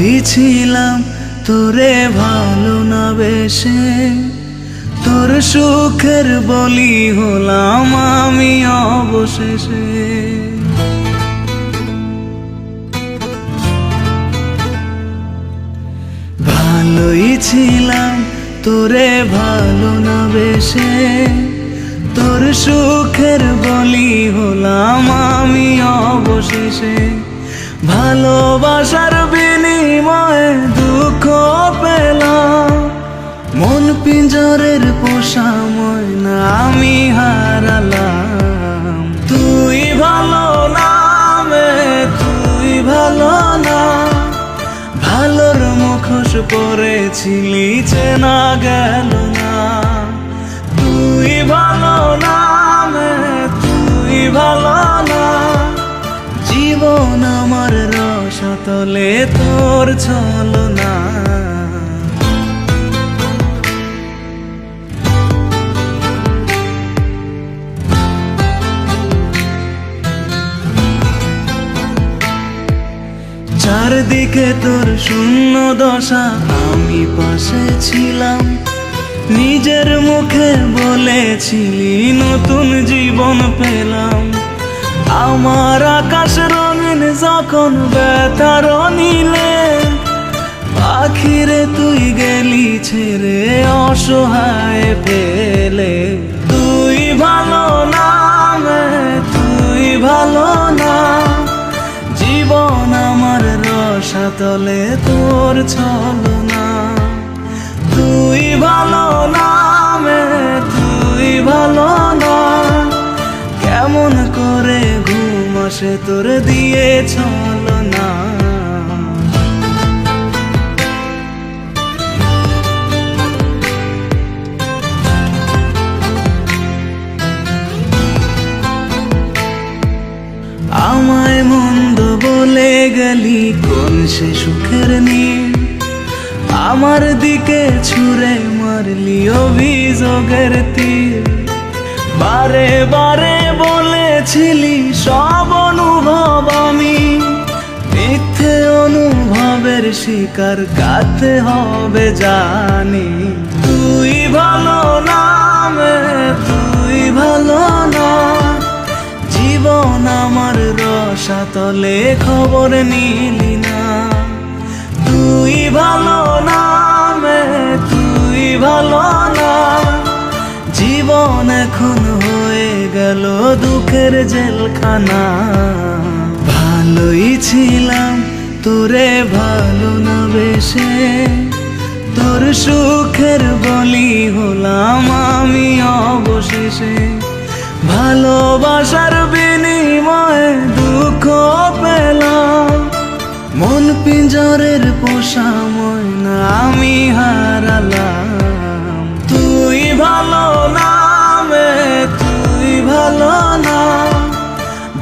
ভালোই ছিলাম তোরে ভালো না বেশে, তোর সুখের বলি হলাম আমি অবশেষে। ভালোই ছিলাম তোরে ভালো না বেশে, তোর সুখের বলি হলাম আমি অবশেষে। ভালোবাসার বিনিময়ে দুঃখ পেলাম, মন পিঞ্জরের পোষা ময়না আমি হারালাম। তুই ভালো না তুই ভালো না, ভালোর মুখোশ পরেছিলি চেনা গেল না। তুই ভালো না তুই ভালো না, জীবন আমার রসতলে তোর ছলনা। চারদিকে তোর শূন্য দশা, আমি পাশে ছিলাম, নিজের মুখে বলেছিলি নতুন জীবন পেলাম। আমার আকাশ রঙিন যখন ব্যথার নীলে, পাখিরে তুই গেলি ছেড়ে অসহায় ফেলে। তুই ভালো না তুই ভালো না, জীবন আমার রসাতলে তোর ছলনা। তুই ভালো না তুই ভালো না, কেমন করে ঘুম আসে তোর দিয়ে ছলনা। আমায় মন্দ বলে গেলি কোন সে সুখের নীড়, আমার দিকে ছুঁড়ে মারলি অভিযোগের তীর। বারে বারে বলেছিলি সব অনুভব আমি, মিথ্যে অনুভবের শিকার কাটতে হবে জানি। তুই ভালো না তুই ভালো না, জীবন আমার রসাতলে খবর নিলি না। তুই ভালো না তুই ভালো না, জীবন এখন হয়ে গেল দুঃখের জেলখানা। ভালোই ছিলাম তোরে ভালো না বেশে, তোর সুখের বলি হলাম আমি অবশেষে। ভালোবাসার বিনিময়ে দুঃখ পেলাম, মন পিঞ্জরের পোষা ময়না আমি হারালাম। তুই ভালো না তুই ভালো না,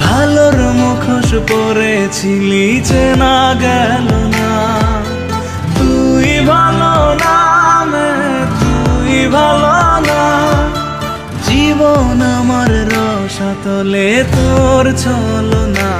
ভালোর মুখোশ পরেছিলি চেনা গেল না। তুই ভালো না তুই ভালো না, জীবন আমার রসাতলে তোর ছলনা।